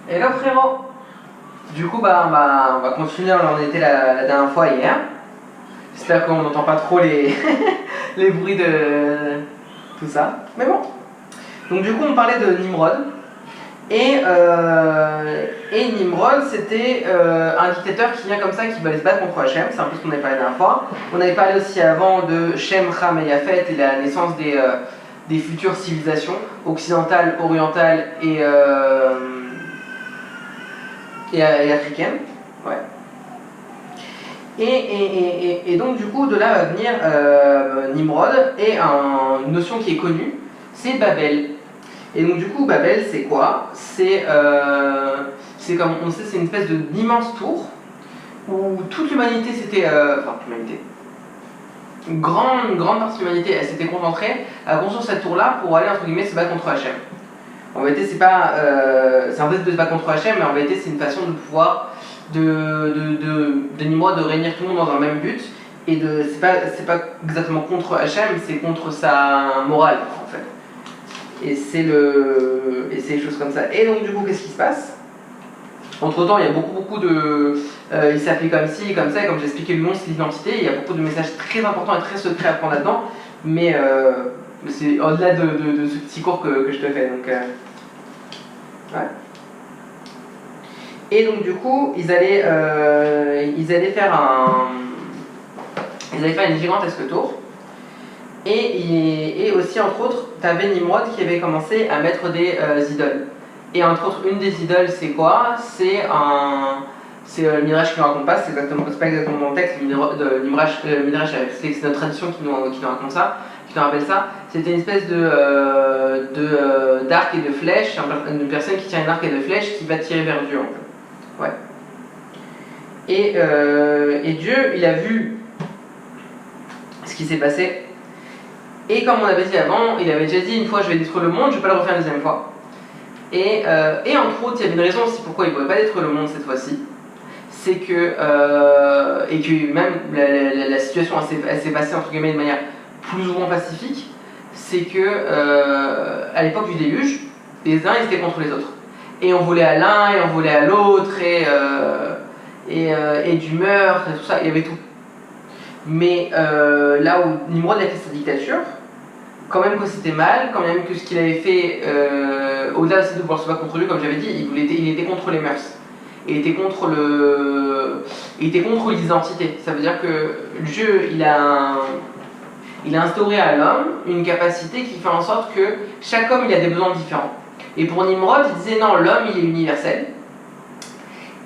Hello frérot. Du coup on va continuer, on en était la dernière fois hier. J'espère qu'on n'entend pas trop les, les bruits de tout ça. Mais bon. Donc du coup on parlait de Nimrod. Et Nimrod c'était un dictateur qui vient comme ça, qui va aller se battre contre Hachem. C'est un peu ce qu'on avait parlé la dernière fois. On avait parlé aussi avant de Shem, Ham et Yafet et la naissance des futures civilisations occidentales, orientales et africaine. Ouais. Et donc du coup de là va venir Nimrod et une notion qui est connue, c'est Babel. Et donc du coup Babel c'est quoi? C'est comme on sait, c'est une espèce d'immense tour où toute l'humanité s'était, l'humanité, une grande partie de l'humanité elle s'était concentrée à construire cette tour là pour aller entre guillemets se battre contre Hachem. En vérité, c'est pas, c'est un fait de se battre contre Hachem, mais en vérité, c'est une façon de pouvoir de Nimrod de réunir tout le monde dans un même but. Et c'est pas exactement contre Hachem, c'est contre sa morale, en fait. Et c'est des choses comme ça. Et donc, du coup, qu'est-ce qui se passe? Entre-temps, il y a beaucoup de... il s'appelait comme ci, comme ça, et comme j'ai expliqué le nom, c'est l'identité. Il y a beaucoup de messages très importants et très secrets à prendre là-dedans. Mais c'est au-delà de ce petit cours que je te fais. Donc, ouais. Et donc du coup, ils allaient faire une gigantesque tour. Et aussi, entre autres, tu avais Nimrod qui avait commencé à mettre des idoles. Et entre autres, une des idoles, c'est quoi? C'est le Midrash qui ne raconte pas, c'est pas exactement dans le texte, le Midrash, c'est notre tradition qui nous raconte ça, qui nous rappelle ça. C'était une espèce d'arc et de flèche, une personne qui tient un arc et de flèche qui va tirer vers Dieu en fait. Ouais. Et Dieu, il a vu ce qui s'est passé. Et comme on avait dit avant, il avait déjà dit une fois je vais détruire le monde, je ne vais pas le refaire une deuxième fois. Et entre autres, il y avait une raison aussi pourquoi il ne pouvait pas détruire le monde cette fois-ci. C'est que, et que même la situation elle s'est passée entre guillemets de manière plus ou moins pacifique, c'est que à l'époque du déluge, les uns ils étaient contre les autres. Et on volait à l'un et on volait à l'autre, et du meurtre, et tout ça, il y avait tout. Mais là où Nimrod a fait sa dictature, quand même que c'était mal, quand même que ce qu'il avait fait, au-delà de pouvoir se battre contre lui, comme j'avais dit, il était contre les mœurs. Il était contre l'identité. Ça veut dire que Dieu, il a instauré à l'homme une capacité qui fait en sorte que chaque homme, il a des besoins différents. Et pour Nimrod, il disait non, l'homme, il est universel.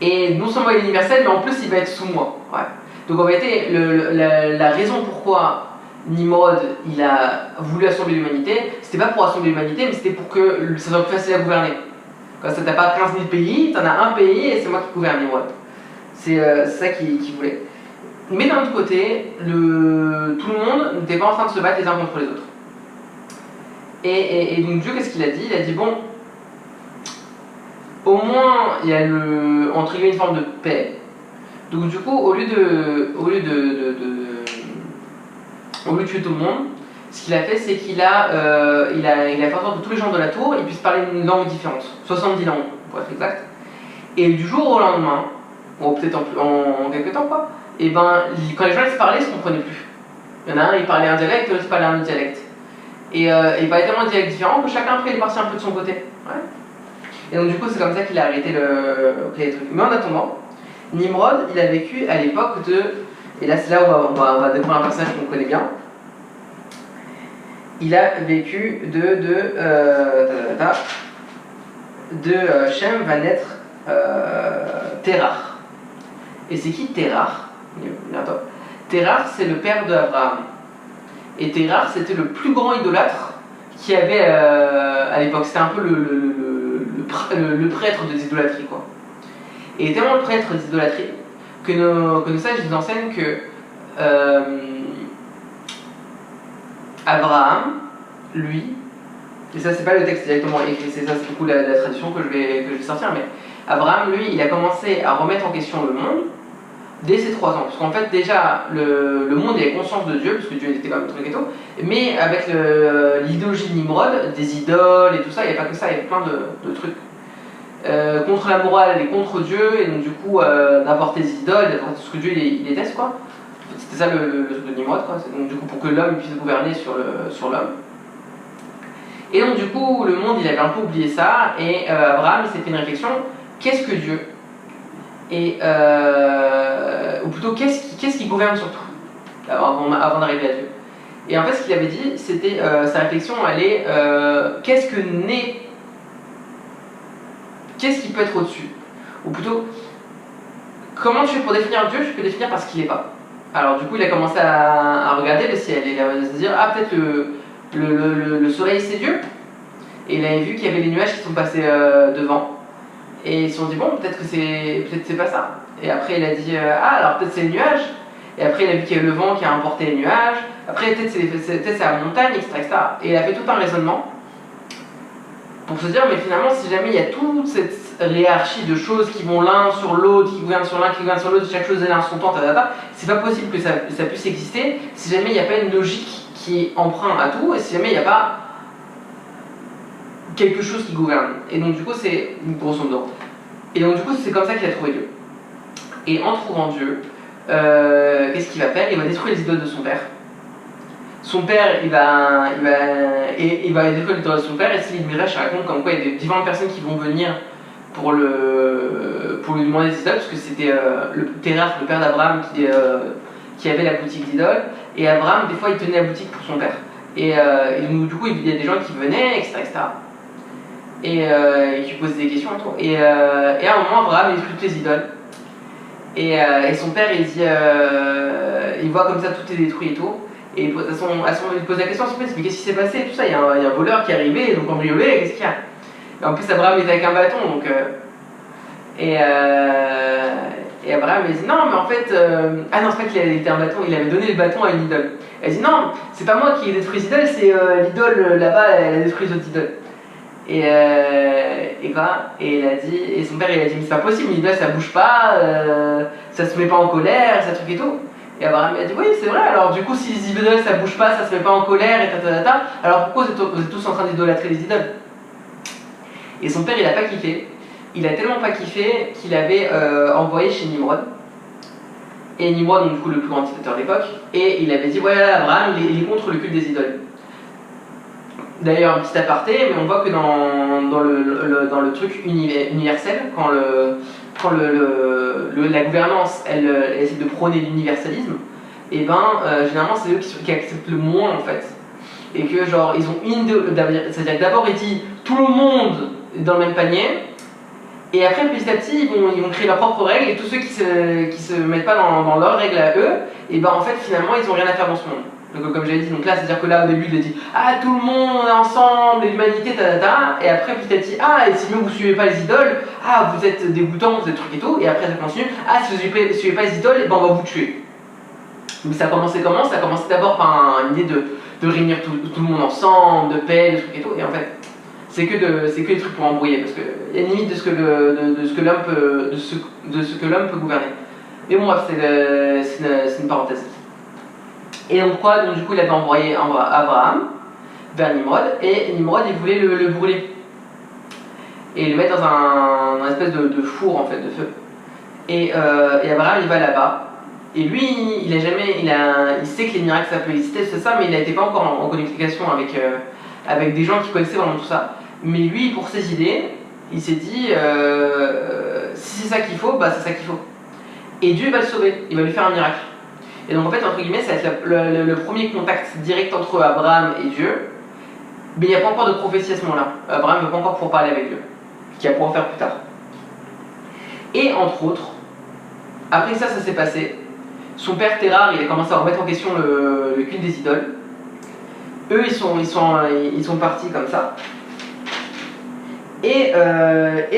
Et non seulement il est universel, mais en plus, il va être sous moi. Ouais. Donc en vérité, la raison pourquoi Nimrod il a voulu assembler l'humanité, c'était pas pour assembler l'humanité, mais c'était pour que ça soit plus facile à gouverner. Quand t'as pas 15 000 pays, t'en as un pays et c'est moi qui gouverne Nimrod. C'est ça qu'il voulait. Mais d'un autre côté, tout le monde n'était pas en train de se battre les uns contre les autres. Et donc Dieu, qu'est-ce qu'il a dit? Il a dit bon, au moins il y a entre guillemets une forme de paix. Donc du coup, au lieu de tuer tout le monde, ce qu'il a fait, c'est qu'il a fait en sorte que tous les gens de la tour ils puissent parler une langue différente, 70 langues pour être exact. Et du jour au lendemain, ou peut-être en quelques temps quoi, et ben quand les gens ils se parlaient, ils se comprenaient plus. Il y en a un, il parlait un dialecte, l'autre il parlait un autre dialecte. Et il parlait tellement de dialectes différents que chacun après il est parti un peu de son côté. Ouais. Et donc du coup c'est comme ça qu'il a arrêté les trucs. Mais en attendant, Nimrod il a vécu à l'époque de... Et là c'est là où on va découvrir un personnage qu'on connaît bien. Il a vécu de Shem va naître Terach. Et c'est qui Terach? Terach c'est le père d'Abraham. Et Terach c'était le plus grand idolâtre qu'il y avait à l'époque. C'était un peu le prêtre des idolâtries quoi. Et tellement le prêtre des idolâtries que nos sages nous enseignent que Abraham, lui, et ça c'est pas le texte directement écrit, c'est ça c'est du coup la tradition que je vais sortir, mais Abraham, lui, il a commencé à remettre en question le monde dès ses 3 ans. Parce qu'en fait déjà, le monde il avait conscience de Dieu, parce que Dieu était quand même truc et tout, mais avec l'idéologie de Nimrod, des idoles et tout ça, il n'y a pas que ça, il y avait plein de trucs contre la morale et contre Dieu, et donc du coup d'apporter des idoles, d'apporter tout ce que Dieu il déteste, quoi. C'était ça le truc de Nimrod, quoi. Donc du coup pour que l'homme puisse gouverner sur l'homme. Et donc du coup le monde il avait un peu oublié ça, et Abraham il s'est fait une réflexion, qu'est-ce que Dieu? Et ou plutôt qu'est-ce qui gouverne sur tout avant d'arriver à Dieu? Et en fait ce qu'il avait dit, c'était sa réflexion elle est qu'est-ce qui peut être au-dessus? Ou plutôt, comment tu fais pour définir Dieu? Je peux définir parce qu'il n'est pas. Alors du coup, il a commencé à regarder le ciel, et il a se dire, ah peut-être le soleil c'est Dieu? Et il avait vu qu'il y avait les nuages qui sont passés devant. Et ils se sont dit, bon, peut-être c'est pas ça. Et après il a dit, ah alors peut-être c'est les nuages. Et après il a vu qu'il y avait le vent qui a emporté les nuages. Après peut-être c'est la montagne, etc., etc. Et il a fait tout un raisonnement pour se dire, mais finalement, si jamais il y a toute cette hiérarchie de choses qui vont l'un sur l'autre, qui gouvernent sur l'un, qui gouvernent sur l'autre, chaque chose est un son temps, c'est pas possible que ça puisse exister si jamais il n'y a pas une logique qui emprunte à tout, et si jamais il n'y a pas quelque chose qui gouverne. Et donc du coup, c'est grosso modo. Et donc du coup, c'est comme ça qu'il a trouvé Dieu. Et en trouvant Dieu, qu'est-ce qu'il va faire? Il va détruire les idoles de son père. Son père, il va détruire les idoles de son père, et s'il Midrash raconte comme quoi il y a des différentes personnes qui vont venir pour lui demander des idoles, parce que c'était Terach, le père d'Abraham, qui avait la boutique d'idoles, et Abraham, des fois, il tenait la boutique pour son père. Et donc, du coup, il y a des gens qui venaient, etc., etc. Et qui posaient des questions et tout. Et à un moment, Abraham, il détruit toutes les idoles. Et son père, il dit, il voit comme ça, tout est détruit et tout. Et il pose la question à son fils, mais qu'est-ce qui s'est passé, tout ça, il y a un voleur qui est arrivé, donc cambriolé, qu'est-ce qu'il y a? Et en plus, Abraham était avec un bâton, donc... Et Abraham, il dit, non, mais en fait... Ah non, c'est pas qu'il avait été un bâton, il avait donné le bâton à une idole. Elle dit, non, c'est pas moi qui ai détruit les idoles, c'est l'idole là-bas, elle a détruit les autres idoles. Et quoi? Et il a dit, et son père, il a dit, mais c'est pas possible, l'idole, ça bouge pas, ça se met pas en colère, ça truc et tout. Et Abraham a dit, oui, c'est vrai, alors du coup, si les idoles, ça bouge pas, ça se met pas en colère, et alors pourquoi vous êtes tous en train d'idolâtrer les idoles? Et son père, il a pas kiffé. Il a tellement pas kiffé qu'il avait envoyé chez Nimrod. Et Nimrod, donc du coup le plus grand dictateur de l'époque, et il avait dit, voilà, Abraham, il est contre le culte des idoles. D'ailleurs, un petit aparté, mais on voit que dans le truc universel, quand la gouvernance, elle essaie de prôner l'universalisme, et généralement c'est eux qui acceptent le moins en fait. Et que genre, ils ont c'est-à-dire que d'abord il dit, tout le monde est dans le même panier, et après petit à petit ils vont créer leurs propres règles, et tous ceux qui se mettent pas dans leurs règles à eux, et en fait finalement ils ont rien à faire dans ce monde. Donc comme j'avais dit, donc là c'est-à-dire que là au début il a dit, ah tout le monde est ensemble, l'humanité, et après petit à petit, ah et si vous suivez pas les idoles, ah vous êtes dégoûtants, vous êtes trucs et tout, et après ça continue, ah si vous suivez pas les idoles, on va vous tuer. Donc ça a commencé comment? Ça a commencé d'abord par une idée de réunir tout le monde ensemble, de paix, de trucs et tout, et en fait c'est que des trucs pour embrouiller, parce qu'il y a une limite de ce que l'homme peut gouverner. Mais bon bref, c'est une parenthèse. Et donc quoi? Donc du coup il avait envoyé Abraham vers Nimrod, et Nimrod il voulait le brûler. Et le mettre dans un espèce de four en fait, de feu. Et Abraham il va là-bas. Et lui, il sait que les miracles ça peut exister, c'est ça, mais il n'était pas encore en communication avec des gens qui connaissaient vraiment tout ça. Mais lui, pour ses idées, il s'est dit, si c'est ça qu'il faut, c'est ça qu'il faut. Et Dieu va le sauver, il va lui faire un miracle. Et donc en fait, entre guillemets, ça va être le premier contact direct entre Abraham et Dieu. Mais il n'y a pas encore de prophétie à ce moment-là. Abraham ne veut pas encore pouvoir parler avec Dieu, ce qu'il va pouvoir faire plus tard. Et entre autres, après ça s'est passé. Son père Terah, il a commencé à remettre en question le culte des idoles. Eux, ils sont partis comme ça. Et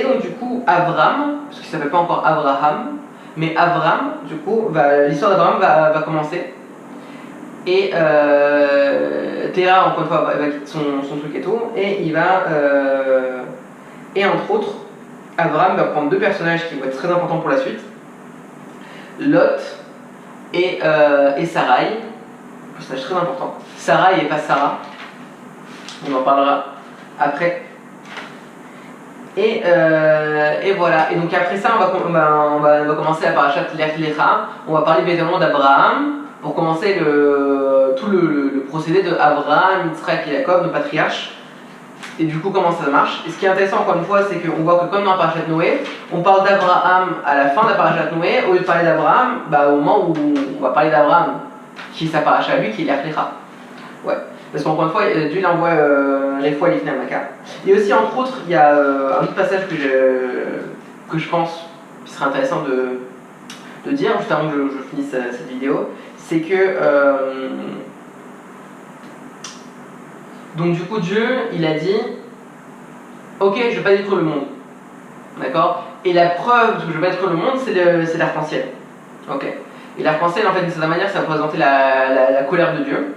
donc du coup, Avram, parce qu'il ne s'appelle pas encore Abraham, mais Avram, du coup, l'histoire d'Abraham va commencer. Et Terah, encore une fois, va quitter son truc et tout, et il va... et entre autres, Avram va prendre deux personnages qui vont être très importants pour la suite. Lot et Sarai, un personnage très important. Sarai et pas Sarah, on en parlera après. Et voilà. Et donc après ça, on va commencer la parashat Lech Lecha. On va parler évidemment d'Abraham pour commencer tout le procédé de Abraham, Yitzhak et Jacob, nos patriarches. Et du coup, comment ça marche? Et ce qui est intéressant, encore une fois, c'est qu'on voit que comme dans la parashat Noé, on parle d'Abraham à la fin de la parashat Noé, au lieu de parler d'Abraham, au moment où on va parler d'Abraham, qui est sa parashat à lui, qui est Lech Lecha. Ouais. Parce qu'encore une fois, Dieu l'envoie les fois l'Ifnei Maka. Et aussi, entre autres, il y a un autre passage que je pense qui serait intéressant de dire, juste avant que je finisse cette vidéo, c'est que donc du coup Dieu, il a dit ok, je vais pas détruire le monde, d'accord? Et la preuve que je vais pas détruire le monde, c'est l'arc-en-ciel, ok? Et l'arc-en-ciel, en fait, d'une certaine manière, ça représentait la colère de Dieu.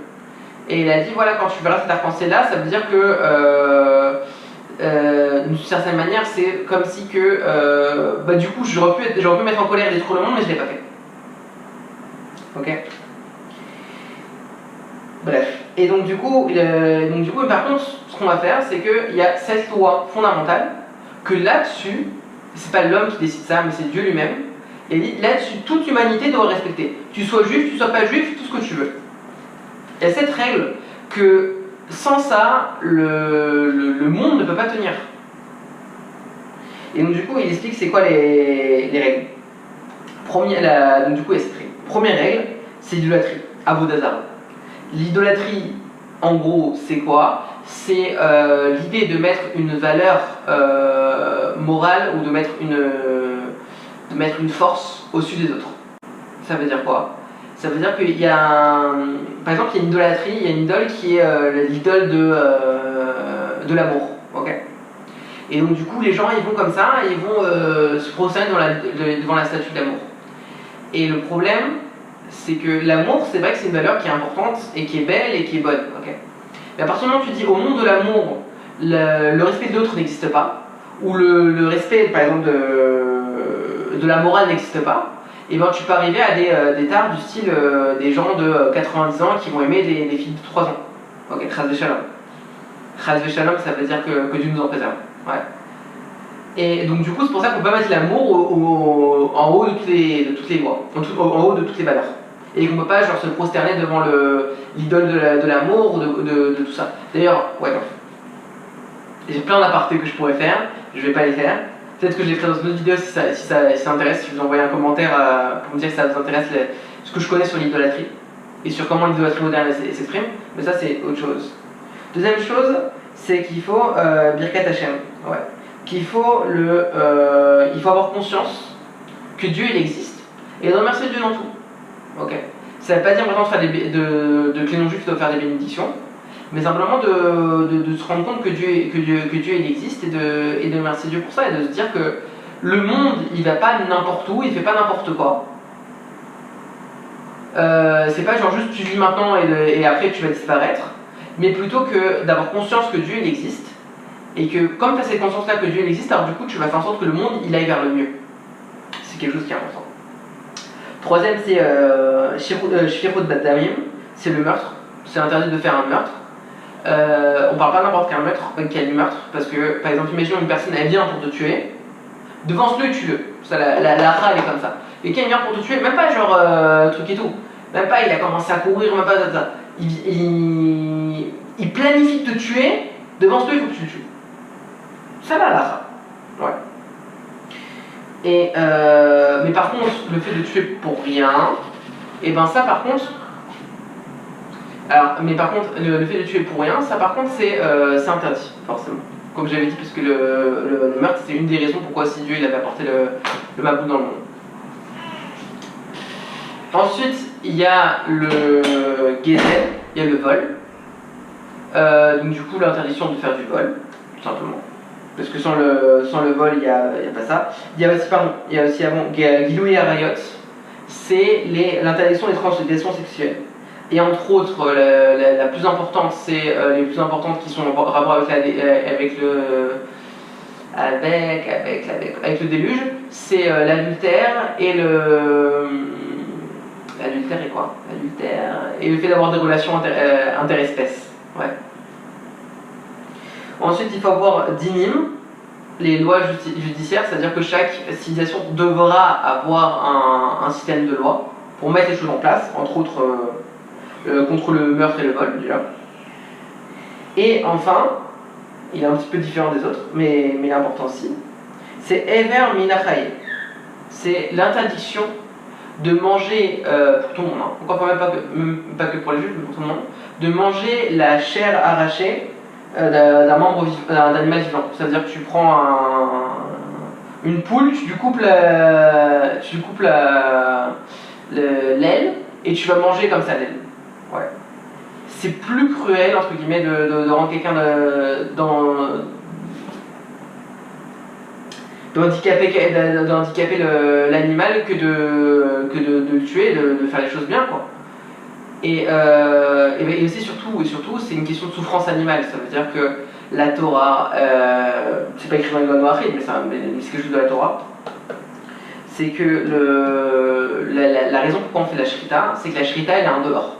Et il a dit voilà, quand tu verras cet arc-en-ciel là, ça veut dire que d'une certaine manière, c'est comme si que du coup j'aurais pu mettre en colère et détruire le monde, mais je l'ai pas fait. Ok. Bref. Et donc du coup, par contre, ce qu'on va faire, c'est qu'il y a cette loi fondamentale que là-dessus, c'est pas l'homme qui décide ça, mais c'est Dieu lui-même. Et là-dessus, toute l'humanité doit respecter. Tu sois juif, tu sois pas juif, tout ce que tu veux. Il y a cette règle que sans ça, le monde ne peut pas tenir. Et donc du coup, il explique c'est quoi les règles. Donc du coup, il y a cette règle. Première règle, c'est l'idolâtrie, Avodah Zarah. L'idolâtrie, en gros, c'est quoi? C'est l'idée de mettre une valeur morale ou de mettre une force au-dessus des autres. Ça veut dire quoi? Ça veut dire qu'il y a par exemple, il y a une idolâtrie, il y a une idole qui est l'idole de l'amour, ok? Et donc du coup, les gens, ils vont comme ça, ils vont se prosterner devant la statue de l'amour. Et le problème, c'est que l'amour, c'est vrai que c'est une valeur qui est importante et qui est belle et qui est bonne, ok? Mais à partir du moment où tu dis au nom de l'amour, le respect de l'autre n'existe pas, ou le respect, par exemple, de la morale n'existe pas, et ben tu peux arriver à des tares du style des gens de 90 ans qui vont aimer des filles de 3 ans. Ok, Chas v'Shalom. Chas v'Shalom, ça veut dire que Dieu nous en préserve. Ouais. Et donc du coup, c'est pour ça qu'on peut pas mettre l'amour en haut de toutes les voies, en haut de toutes les valeurs. Et qu'on peut pas genre se prosterner devant l'idole de l'amour ou de tout ça. D'ailleurs, ouais, bref. J'ai plein d'apartés que je pourrais faire, je vais pas les faire. Peut-être que je les ferai dans une autre vidéo si ça intéresse, si vous envoyez un commentaire pour me dire que ça vous intéresse ce que je connais sur l'idolâtrie et sur comment l'idolâtrie moderne s'exprime, mais ça c'est autre chose. Deuxième chose, c'est qu'il faut Birkat Hashem, ouais. Il faut avoir conscience que Dieu il existe et de remercier Dieu dans tout. Ok. Ça ne veut pas dire maintenant de faire que les non-juifs doivent faire des bénédictions, mais simplement de se rendre compte que Dieu il existe et de remercier Dieu pour ça et de se dire que le monde il va pas n'importe où, il fait pas n'importe quoi. C'est pas genre juste tu vis maintenant et après tu vas disparaître, mais plutôt que d'avoir conscience que Dieu il existe et que comme tu as cette conscience là que Dieu il existe, alors du coup tu vas faire en sorte que le monde il aille vers le mieux. C'est quelque chose qui est important. Troisième, c'est Shfirut Damim, c'est le meurtre. C'est interdit de faire un meurtre. On parle pas n'importe quel meurtre, parce que par exemple, imaginons une personne elle vient pour te tuer, devance-le et tue-le. La râle elle est comme ça. Et quelqu'un vient pour te tuer, même pas genre truc et tout, même pas il a commencé à courir, même pas ça. Il planifie de te tuer, devance-le, il faut que tu le tues. Ça va là, ouais. Mais par contre, le fait de tuer pour rien, et ben ça par contre. Alors, mais par contre, le fait de tuer pour rien, ça par contre c'est interdit, forcément. Comme j'avais dit, puisque le meurtre c'était une des raisons pourquoi si Dieu il avait apporté le Maboul dans le monde. Ensuite, il y a le Gezel, il y a le vol. Donc du coup l'interdiction de faire du vol, tout simplement. Parce que sans le vol, il n'y a pas ça. Il y a aussi avant Gilouï Arayot, c'est l'interdiction des transgressions sexuelles. Et entre autres, la plus importante, c'est les plus importantes qui sont en rapport avec le déluge, c'est l'adultère et l'adultère et quoi? L'adultère et le fait d'avoir des relations interespèces. Ouais. Ensuite, il faut avoir dinim. les lois judiciaires, c'est-à-dire que chaque civilisation devra avoir un système de loi pour mettre les choses en place, entre autres contre le meurtre et le vol déjà. Et enfin, il est un petit peu différent des autres, mais il est important aussi, c'est Ever Minachaye. C'est l'interdiction de manger, pour tout le monde, hein, encore même pas que pour les juifs, mais pour tout le monde, de manger la chair arrachée d'un membre d'un animal vivant. Ça veut dire que tu prends une poule, tu lui coupes l'aile et tu vas manger comme ça l'aile. Ouais. C'est plus cruel entre guillemets de rendre quelqu'un d'handicaper l'animal que de le tuer, de faire les choses bien, quoi. Et aussi surtout c'est une question de souffrance animale. Ça veut dire que la Torah, c'est pas écrit dans les lois noachides, mais c'est quelque chose de la Torah. C'est que la raison pourquoi on fait la shrita, c'est que la shrita elle est indolore.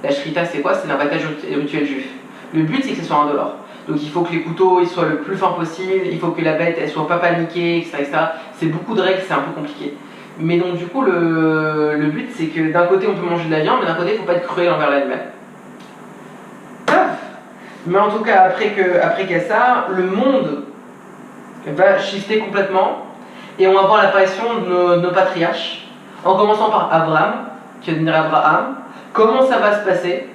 La shrita c'est quoi? C'est l'abattage rituel juif. Le but c'est que ce soit indolore. Donc il faut que les couteaux ils soient le plus fins possible, il faut que la bête elle soit pas paniquée, etc. C'est beaucoup de règles, c'est un peu compliqué. Mais donc du coup le but c'est que d'un côté on peut manger de la viande, mais d'un côté il faut pas être cruel envers l'animal. Mais en tout cas après qu'il y a ça, le monde va shifter complètement et on va voir l'apparition de nos patriarches, en commençant par Abraham, qui va devenir Abraham. Comment ça va se passer?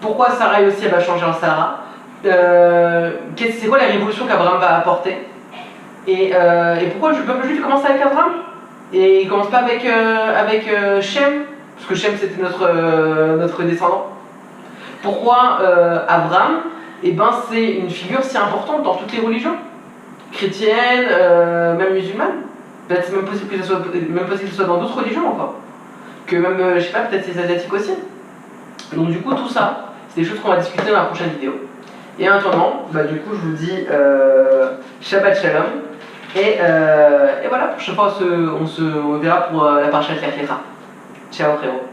Pourquoi Sarah aussi elle va changer en Sarah? C'est quoi la révolution qu'Abraham va apporter? Et pourquoi le peuple juif commence avec Abraham? Et il commence pas avec Shem? Parce que Shem c'était notre descendant. Pourquoi Abraham? Eh ben c'est une figure si importante dans toutes les religions. Chrétiennes, même musulmanes. Peut-être c'est même possible que ce soit dans d'autres religions encore. Que même, je sais pas, peut-être c'est asiatique aussi. Donc du coup tout ça, c'est des choses qu'on va discuter dans la prochaine vidéo. Et en attendant, du coup je vous dis Shabbat Shalom. Et voilà, prochaine fois on se verra pour la parashat Lech Lecha. Ciao frérot.